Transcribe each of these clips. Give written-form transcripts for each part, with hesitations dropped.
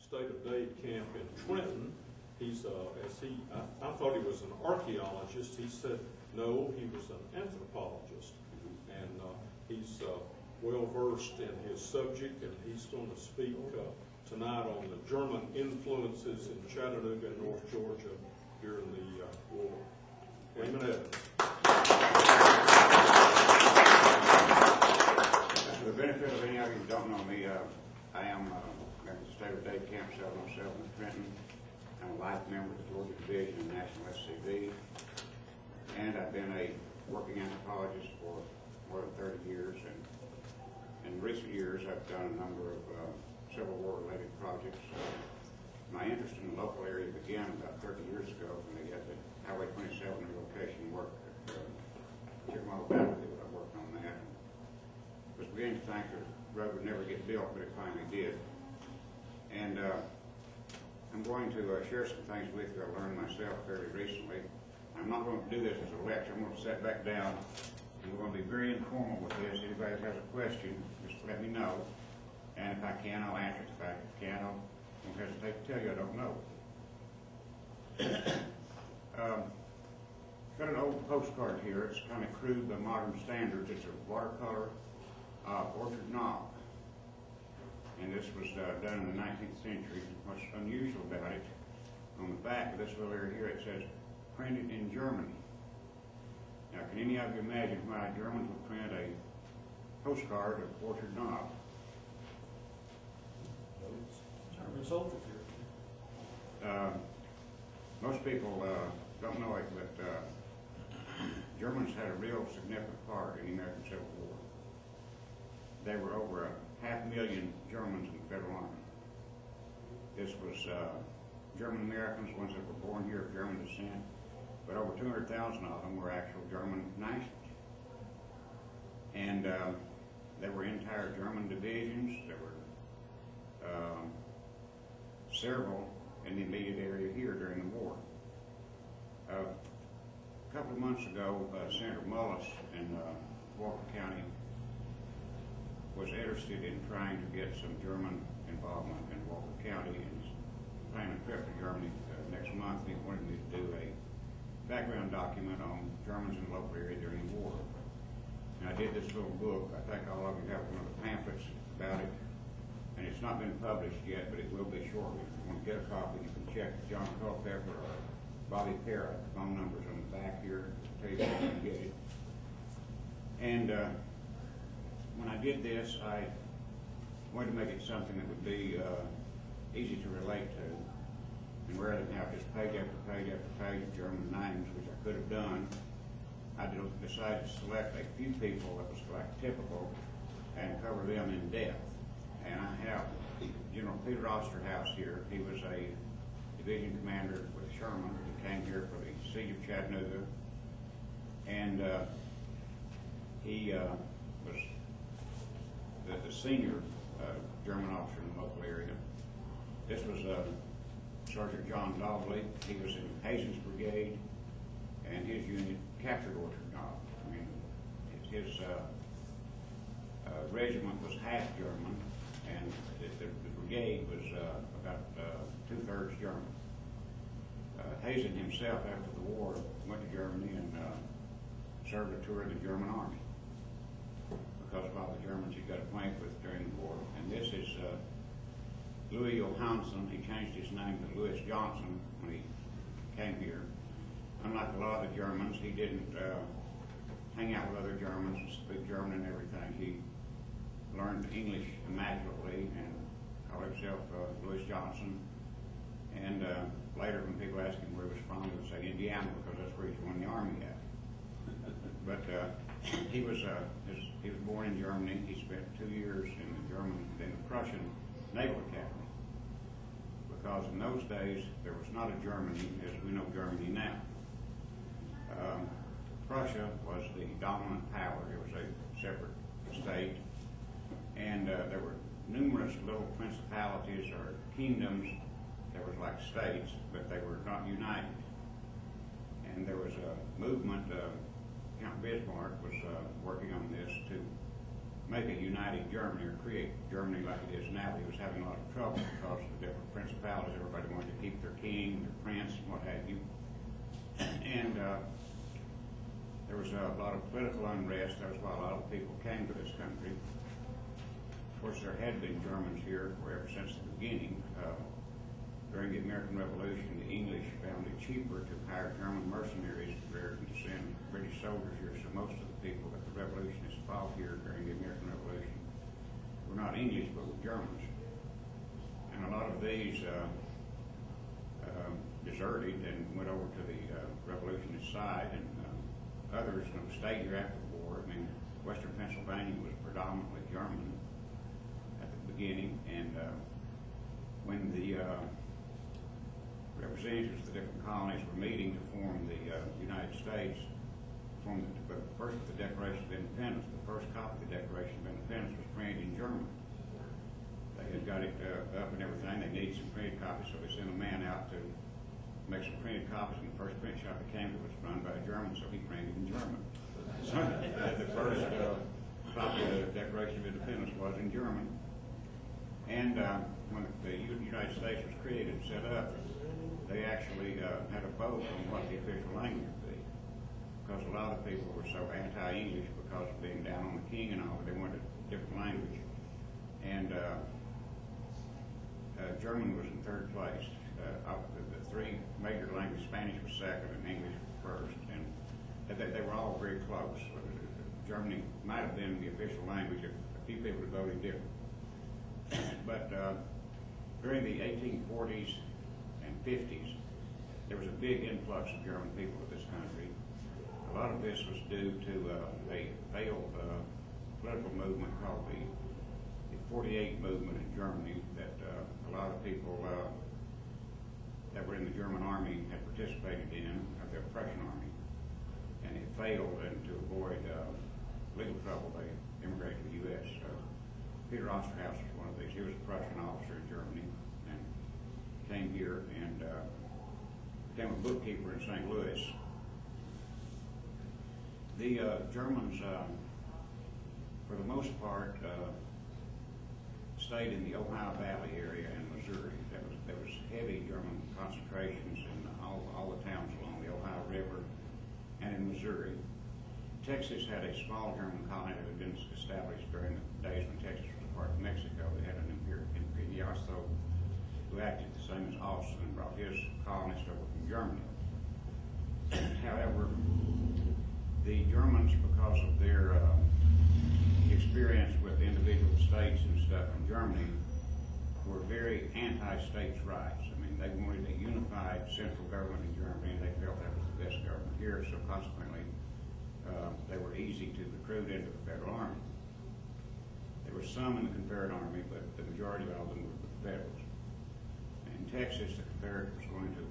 State of Day camp in Trenton. He's, I thought he was an archaeologist. He said, no, he was an anthropologist. And he's well-versed in his subject, and he's going to speak tonight on the German influences in Chattanooga, North Georgia during the war. Raymond Evans. For the benefit of any of you who don't know me, I am at the State of Day Camp 707 in Trenton. I'm a life member of the Georgia Division of National SCV, and I've been a working anthropologist for more than 30 years. And in recent years, I've done a number of Civil War-related projects. My interest in the local area began about 30 years ago when they had the Highway 27 relocation work at Chickamauga Battlefield. I worked on that. I was beginning to think the road would never get built, but it finally did. And I'm going to share some things with you I learned myself fairly recently. I'm not going to do this as a lecture. I'm going to sit back down, and we're going to be very informal with this. Anybody that has a question, just let me know. And if I can, I'll answer it. If I can, I won't hesitate to tell you I don't know. Got an old postcard here. It's kind of crude by modern standards. It's a watercolor orchard knob. And this was done in the 19th century. What's unusual about it, on the back of this little area here, it says, printed in Germany. Now, can any of you imagine why Germans would print a postcard of orchard knob? German soldiers here. Most people don't know it, but Germans had a real significant part in the American Civil War. There were over 500,000 Germans in the Federal Army. This was German Americans, ones that were born here of German descent, but over 200,000 of them were actual German nationals. And there were entire German divisions. There were several in the immediate area here during the war. A couple of months ago, Senator Mullis in Walker County was interested in trying to get some German involvement in Walker County, and he's planning a trip to Germany next month. He wanted me to do a background document on Germans in the local area during the war. And I did this little book. I think all of you have one of the pamphlets about it, and it's not been published yet, but it will be shortly. If you want to get a copy, you can check John Culpepper or Bobby Parrott. The phone number's on the back here to tell you where you can get it. And when I did this, I wanted to make it something that would be easy to relate to, and rather than have just page after page after page of German names, which I could have done, I decided to select a few people that was like typical and cover them in depth. And I have General Peter Osterhaus here. He was a division commander with Sherman. He came here for the siege of Chattanooga, and he was the senior German officer in the local area. This was Sergeant John Dobley. He was in Hazen's brigade, and his unit captured Orchard Knob. I mean, his regiment was half German, and the brigade was about two-thirds German. Hazen himself, after the war, went to Germany and served a tour of the German army, because of all the Germans he got acquainted with during the war. And this is Louis Johansson. He changed his name to Louis Johnson when he came here. Unlike a lot of the Germans, he didn't hang out with other Germans and speak German and everything. He learned English immaculately and called himself Louis Johnson. And later, when people asked him where he was from, he would say Indiana, because that's where he joined the army at. But he was born in Germany. He spent 2 years in the Prussian Naval Academy, because in those days there was not a Germany as we know Germany now. Prussia was the dominant power. It was a separate state, and there were numerous little principalities or kingdoms that were like states, but they were not united. And there was a movement. Count Bismarck was working on this to make a united Germany or create Germany like it is now. He was having a lot of trouble because of the different principalities. Everybody wanted to keep their king, their prince, and what have you. And there was a lot of political unrest. That was why a lot of people came to this country. Of course, there had been Germans here ever since the beginning. During the American Revolution, the English found it cheaper to hire German mercenaries rather than to send British soldiers here. So most of the people that the revolutionists fought here during the American Revolution were not English, but were Germans. And a lot of these deserted and went over to the revolutionist side, and others stayed here after the war. I mean, Western Pennsylvania was predominantly German at the beginning, and when the representatives of the different colonies were meeting to form the United States, but first with the Declaration of Independence, the first copy of the Declaration of Independence was printed in German. They had got it up and everything. They needed some printed copies, so they sent a man out to make some printed copies, and the first print shop that came to was run by a German, so he printed in German. So the first copy of the Declaration of Independence was in German. And when the United States was created and set up, they actually had a vote on what the official language would be, because a lot of people were so anti-English because of being down on the king and all, but they wanted a different language. And German was in third place. The three major languages, Spanish was second and English was first, and they were all very close. Germany might have been the official language if a few people had voted different. But during the 1840s and 50s, there was a big influx of German people to this country. A lot of this was due to a failed political movement called the 48 movement in Germany that a lot of people that were in the German army had participated in, the Prussian army. And it failed, and to avoid legal trouble, they immigrated to the U.S. Peter Osterhaus was one of these. He was a Prussian officer in Germany and came here and became a bookkeeper in St. Louis. The Germans, for the most part, stayed in the Ohio Valley area and Missouri. There was heavy German concentrations in all the towns along the Ohio River and in Missouri. Texas had a small German colony that had been established during the days when Texas was a part of Mexico. They had an impresario who acted the same as Austin and brought his colonists over from Germany. However, the Germans, because of their experience with individual states and stuff in Germany, were very anti-states' rights. I mean, they wanted a unified central government in Germany, and they felt that was the best government here, so consequently, they were easy to recruit into the Federal Army. There were some in the Confederate Army, but the majority of them were the Federals. In Texas, the Confederates was going to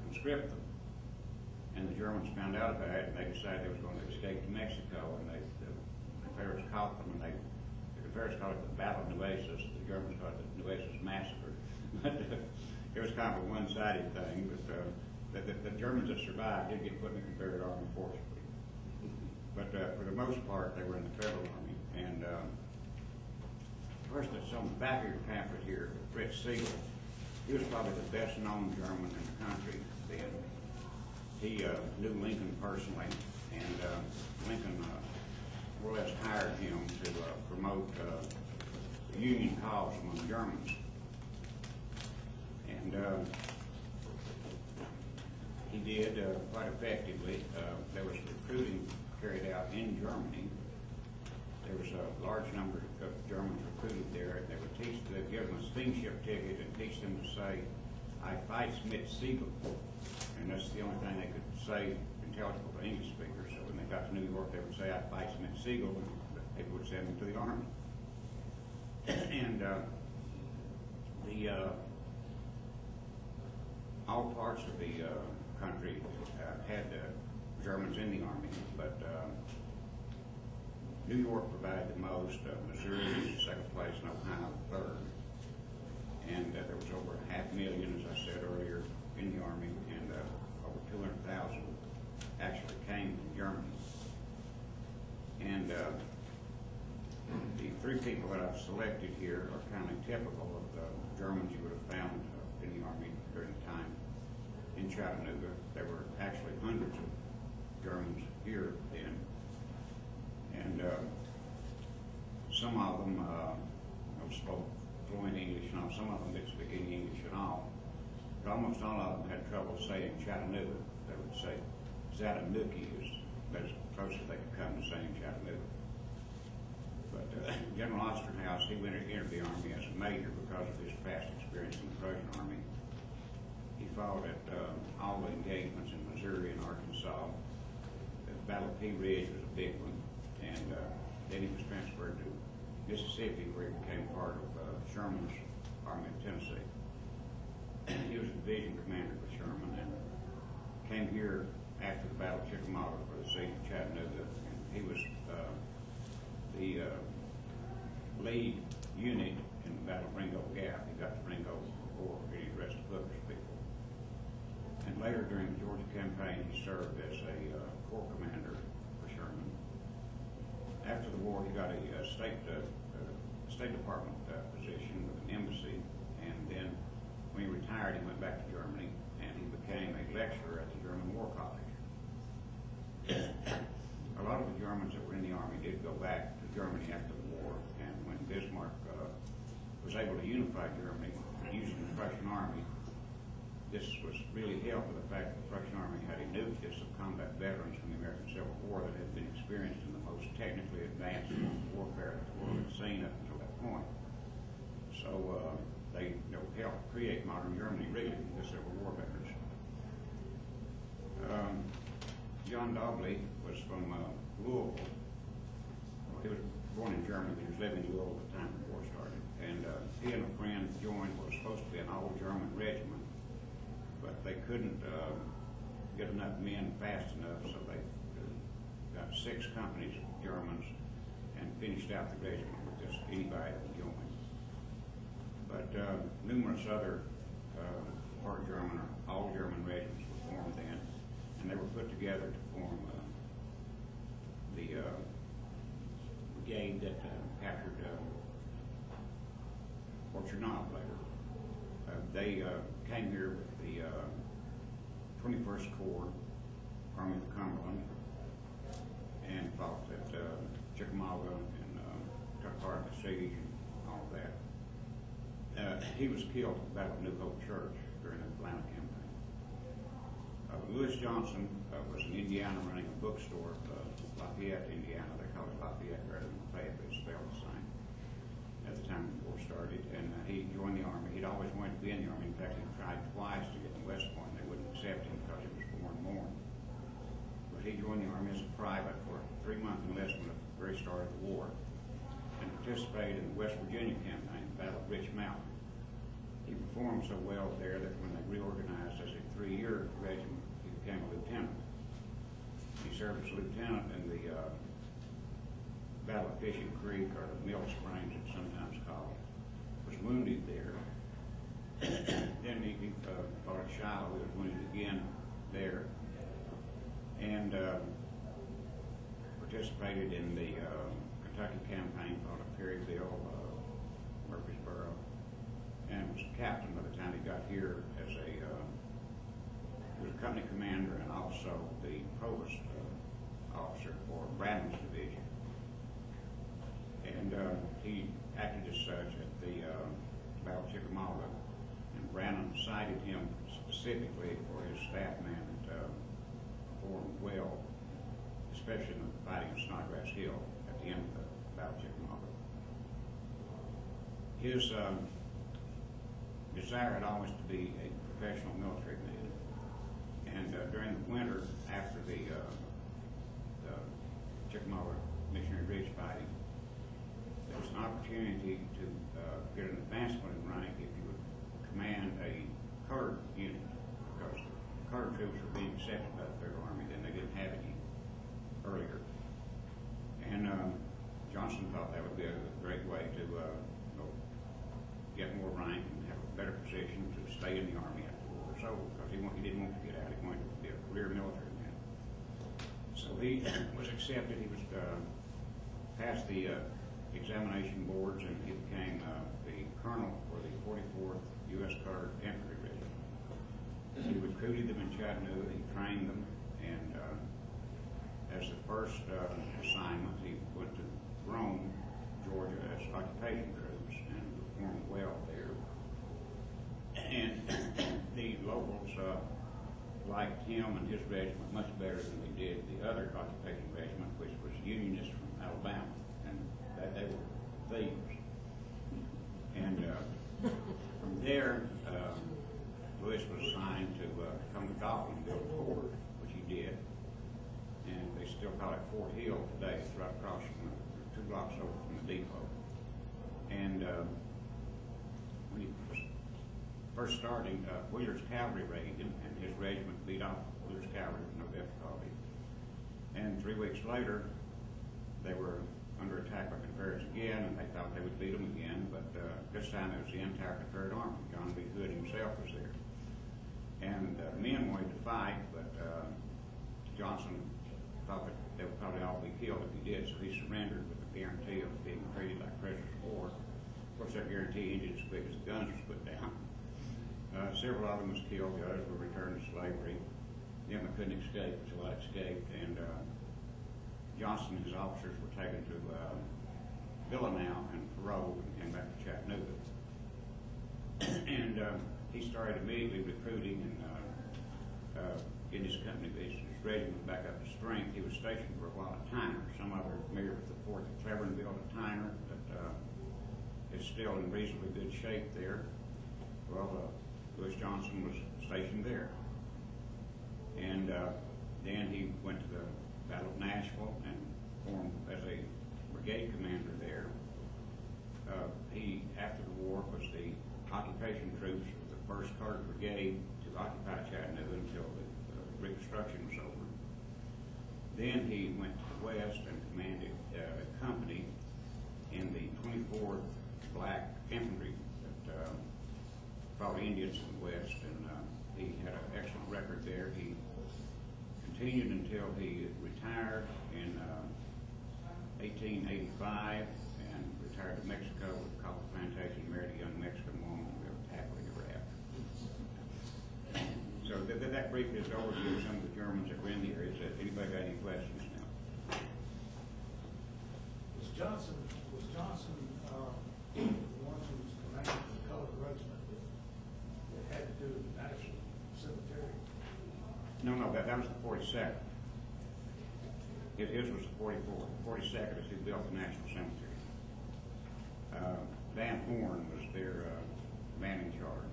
conscript them, and the Germans found out about it, and they decided they was going to escape to Mexico, and the Confederates caught them, and the Confederates called it the Battle of Nueces. The Germans called it the Nueces Massacre. But it was kind of a one-sided thing, but the Germans that survived did get put in the Confederate Army, forcibly. But for the most part, they were in the Federal Army. And first, it's on the back of your pamphlet here, Fritz Siegel. He was probably the best-known German in the country then. He knew Lincoln personally, and Lincoln more or less hired him to promote the Union cause among the Germans. And he did quite effectively. There was recruiting carried out in Germany. There was a large number of Germans recruited there. They would teach, they'd give them a steamship ticket and teach them to say, "I fight mit Siegel." And that's the only thing they could say intelligible to English speakers. So when they got to New York, they would say, "I fight mit Siegel," and people would send them to the army. And all parts of the country had Germans in the army, but New York provided the most. Missouri was second place, and Ohio third. And there was over 500,000, as I said earlier, in the army, and over 200,000 actually came from Germany. And selected here are kind of typical of the Germans you would have found in the Army during the time in Chattanooga. There were actually hundreds of Germans here then, and some of them spoke fluent English, and some of them didn't speak any English at all. But almost all of them had trouble saying Chattanooga. They would say Zatanooki is as close as they could come to saying Chattanooga. But General Osterhaus, he entered the Army as a major because of his past experience in the Prussian Army. He fought at all the engagements in Missouri and Arkansas. The Battle of Pea Ridge was a big one, and then he was transferred to Mississippi, where he became part of Sherman's Army of Tennessee. He was a division commander for Sherman and came here after the Battle of Chickamauga for the siege of Chattanooga. And he was the lead unit in the Battle of Ringo Gap. He got to Ringo before any of the rest of Hooker's people. And later during the Georgia campaign, he served as a corps commander for Sherman. After the war, he got a State Department position with an embassy, and then when he retired, he went back to Germany, and he became a lecturer at the German War College. A lot of the Germans that were in the Army did go back to Germany after the war, and when Bismarck was able to unify Germany using the Prussian Army, this was really helped with the fact that the Prussian Army had a nucleus of combat veterans from the American Civil War that had been experienced in the most technically advanced warfare that the world had seen up until that point. So they helped create modern Germany, really, the Civil War veterans. John Dobley was from Louisville. Well, he was born in Germany, but he was living in Louisville at the time the war started. And he and a friend joined what was supposed to be an all-German regiment, but they couldn't get enough men fast enough, so they got 6 companies of Germans and finished out the regiment with just anybody that would join. But numerous other part German or all German regiments were formed then, and they were put together to form the brigade that captured Fort Knob later. They came here with the 21st Corps, Army of the Cumberland, and fought at Chickamauga and took part in the siege and all of that. He was killed at the Battle of New Hope Church during the Atlanta campaign. Lewis Johnson was in Indiana running a bookstore, Lafayette, Indiana. They call it Lafayette rather than Lafayette, but it's spelled the same at the time the war started. And he joined the Army. He'd always wanted to be in the Army. In fact, he tried twice to get in West Point. They wouldn't accept him because he was foreign-born. But he joined the Army as a private for 3 month enlistment at the very start of the war and participated in the West Virginia campaign, the Battle of Rich Mountain. He performed so well there that when they reorganized as a 3-year regiment, he became a lieutenant. He served as a lieutenant in the Battle of Fishing Creek, or the Mill Springs it's sometimes called. Was wounded there. Then he fought at Shiloh. He was wounded again there, and participated in the Kentucky campaign, fought at Perryville, Murfreesboro, and was a captain by the time he got here as he was a company commander and also the provost officer for Branham's division. And he acted as such at the Battle of Chickamauga, and Branham cited him specifically for his staff man that performed well, especially in the fighting of Snodgrass Hill at the end of the Battle of Chickamauga. His desire had always to be a professional military man, and during the winter after the Chickamauga Missionary Ridge fighting, there was an opportunity to get an advancement in rank if you would command a colored unit, because colored troops were being accepted by the Federal Army, then they didn't have any earlier. And Johnson thought that would be a great way to get more rank and have a better position to stay in the Army after the war was over, because he didn't want to get out. He wanted to be a career military man. So he was accepted. He was passed the examination boards, and he became the colonel for the 44th U.S. Carter Infantry Regiment. He recruited them in Chattanooga, he trained them, and as the first assignment, he went to Rome, Georgia, as occupation troops, and performed well there. And the locals liked him and his regiment much better than they did the other occupation regiment, which was Unionist from Alabama, and they were thieves. And from there, Lewis was assigned to come to Dalton and build a fort, which he did. And they still call it Fort Hill today. It's right across from 2 blocks over from the depot. And when he was first starting, Wheeler's cavalry raided him, and his regiment beat off Wheeler's cavalry with no difficulty. And 3 weeks later, they were under attack by Confederates again, and they thought they would beat them again, but this time it was the entire Confederate army. John B. Hood himself was there. And men wanted to fight, but Johnson thought that they would probably all be killed if he did, so he surrendered with the guarantee of being treated like prisoners of war. Of course, that guarantee ended as quick as the guns were put down. Several of them was killed, the others were returned to slavery. Them that couldn't escape, so I escaped, and Johnson and his officers were taken to Villanelle and paroled and back to Chattanooga. And he started immediately recruiting and in his company, his regiment back up to strength. He was stationed for a while at Tyner. Some of you are familiar with the fort that Cleveland built at Tyner, but it's still in reasonably good shape there. Well, Lewis Johnson was stationed there. And then he went to the Battle of Nashville and formed as a brigade commander there. He, after the war, was the occupation troops of the 1st Carter Brigade to occupy Chattanooga until the Reconstruction was over. Then he went to the West and commanded a company in the 24th Black Infantry that fought Indians in the West, and he had an excellent record there. He continued until he retired in 1885 and retired to Mexico with a coffee plantation, married a young Mexican woman, and lived happily ever after. So that briefly is an overview of some of the Germans that were in the area. Has anybody got any questions now? Was Johnson the one who was commanding the colored regiment that had to do with the National Cemetery? No, that was the 42nd. His was the 44th. The 42nd is who built the National Cemetery. Van Horn was their man in charge.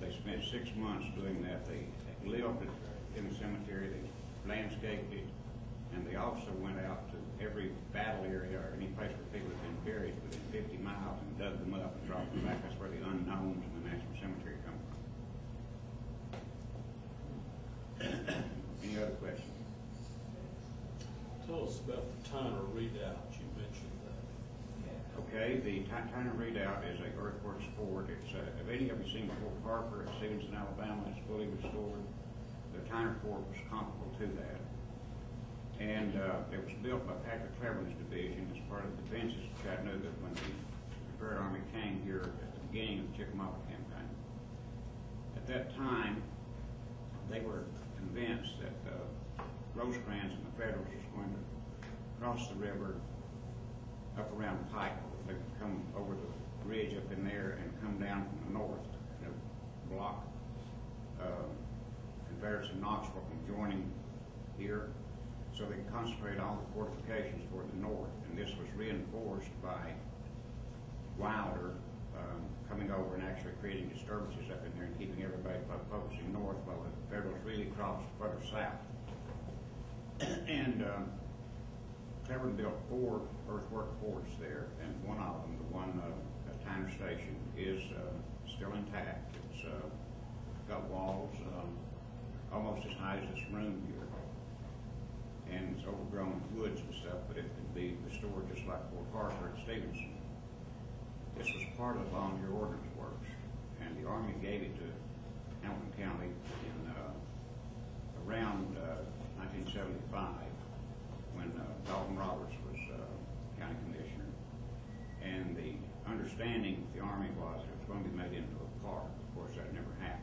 They spent 6 months doing that. They lived in the cemetery, they landscaped it, and they also went out to every battle area or any place where people had been buried within 50 miles and dug them up and dropped them back. That's where the unknowns in the National Cemetery come from. Any other questions? Tell us about the Tyner Redoubt. You mentioned that. Okay, the Tyner Redoubt is a earthworks fort. It's have any of you seen Fort Harper at Stevenson, Alabama? It's fully restored. The Tyner Fort was comparable to that. And it was built by Patrick Cleveland's division as part of the defenses of Chattanooga when the Confederate Army came here at the beginning of the Chickamauga campaign. At that time, they were convinced that Rosecrans and the Federals was going to cross the river up around Pikeville. They could come over the ridge up in there and come down from the north and block Confederates in Knoxville from joining here. So they concentrated all the fortifications toward the north, and this was reinforced by Wilder coming over and actually creating disturbances up in there and keeping everybody focusing north while the Federals really crossed further south. And Cleveland built 4 earthwork forts there, and one of them, the one at Tyner Station, is still intact. It's got walls almost as high as this room here, and it's overgrown with woods and stuff, but it could be restored just like Fort Harper at Stevenson. This was part of the Volunteer Ordnance Works, and the Army gave it to Hamilton County in around 1975 when Dalton Roberts was county commissioner. And the understanding with the Army was it was going to be made into a park. Of course, that never happened.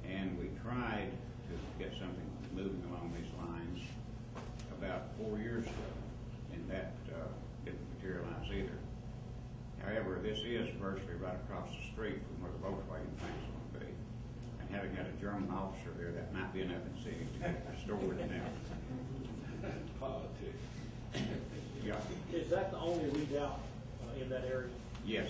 And we tried to get something moving along these lines about 4 years ago, and that didn't materialize either. However, this is virtually right across the street from where the Volkswagen plant's going to be. And having had a German officer there, that might be enough incentive to get restored now. Politics. Yeah. Is that the only redoubt in that area? Yes.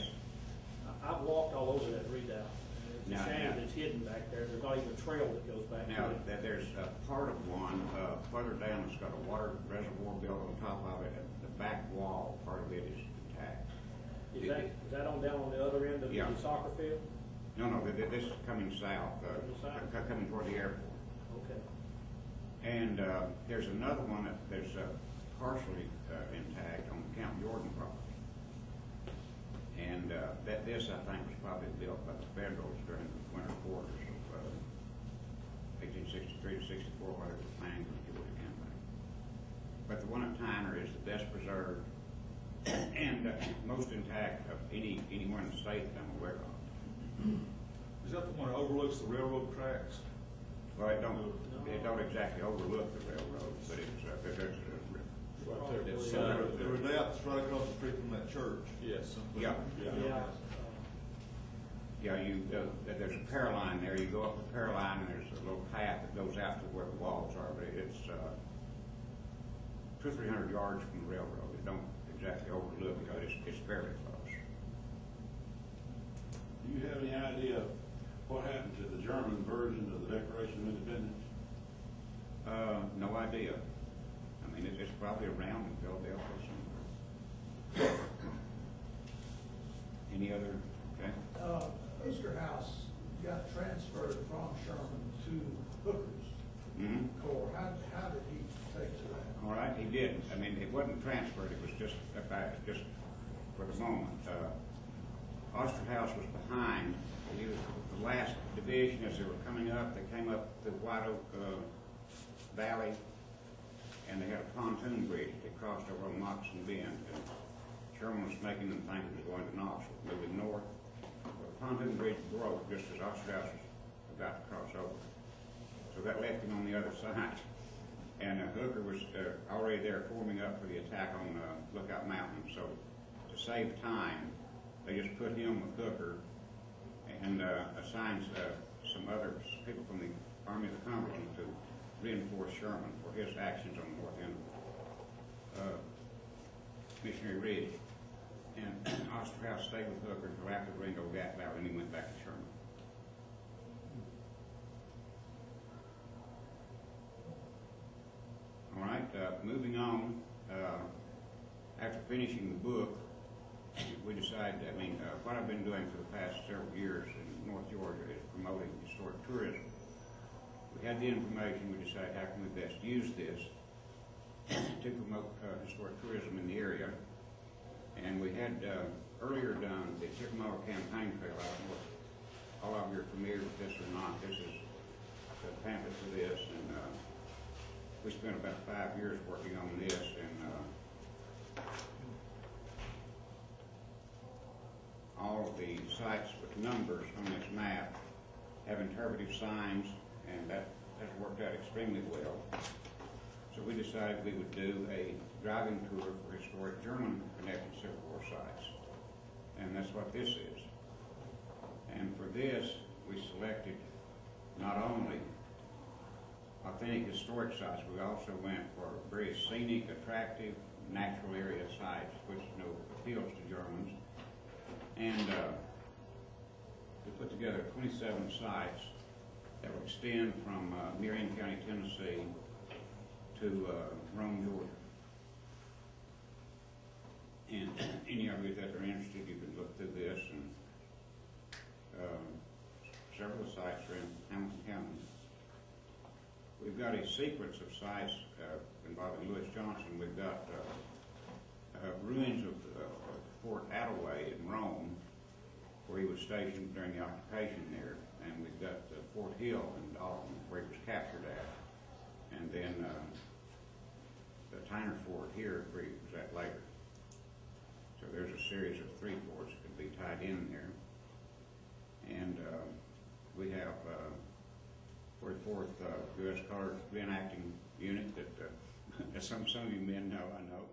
I've walked all over that redoubt. And it's a Now- shame now- that it's hidden back there. There's not even a trail that goes back Now, to it. that there's a part of one further down that's got a water reservoir built on top of it. The back wall, part of it is intact. Is that on down on the other end of Yeah. the soccer field? No, this is coming south, Coming south? coming toward the airport. Okay. And there's another one that's partially intact on the Count Jordan property. And this, I think, was probably built by the Federals during the winter quarters of 1863 to 64, whatever the planning of the Georgia campaign. But the one at Tyner is the best preserved and most intact of anywhere in the state that I'm aware of. Is that the one that overlooks the railroad tracks? Well, it don't exactly overlook the railroad, but there's Right there. It's, The redoubt's right across the street from that church. Yes. yeah. Yeah. Yeah, there's a power line there. You go up the power line, and there's a little path that goes out to where the walls are. But it's 200 or 300 yards from the railroad. It don't exactly overlook it, but it's fairly close. Do you have any idea what happened to the German version of the Declaration of Independence? No idea. I mean, it's probably around in Philadelphia somewhere. Any other? Okay. Osterhouse got transferred from Sherman to Hooker's Mm-hmm. Corps. How did he take to that? All right, he did. I mean, it wasn't transferred. It was just a fact, just for the moment. Osterhouse was behind. He was the last division as they were coming up. They came up the White Oak Valley, and they had a pontoon bridge that crossed over on Moccasin Bend. And Sherman was making them think it was going to Knoxville, moving north. The pontoon bridge broke just as Osterhouse was about to cross over. So that left him on the other side. And Hooker was already there forming up for the attack on Lookout Mountain. So to save time, they just put him with Hooker and assigned some other people from the Army of the Cumberland to reinforce Sherman for his actions on the north end of Missionary Ridge. And Osterhouse stayed with Hooker until after the Ringo Gap Valley, and he went back to Sherman. All right, moving on. After finishing the book, we decided, what I've been doing for the past several years in North Georgia is promoting historic tourism. We had the information, we decided how can we best use this to promote historic tourism in the area. And we had earlier done the Chickamauga Campaign Trail. I don't know if all of you are familiar with this or not. This is the pamphlet for this, and we spent about 5 years working on this, and all of the sites with numbers on this map have interpretive signs, and that has worked out extremely well. So we decided we would do a driving tour for historic German-connected Civil War sites, and that's what this is. And for this, we selected not only authentic historic sites, we also went for very scenic, attractive, natural area sites, which appeals to Germans. And we put together 27 sites that will extend from Marion County, Tennessee to Rome, Georgia. And any of you that are interested, you can look through this, and several of the sites are in Hamilton County. We've got a sequence of sites involving Lewis Johnson. We've got ruins of Fort Attaway in Rome, where he was stationed during the occupation there, and we've got Fort Hill in Dalton, where he was captured at, and then the Tyner Fort here Creek was that later. So there's a series of 3 forts that can be tied in there. And we have 44th U.S. Card reenacting unit that as some of you men know, I know.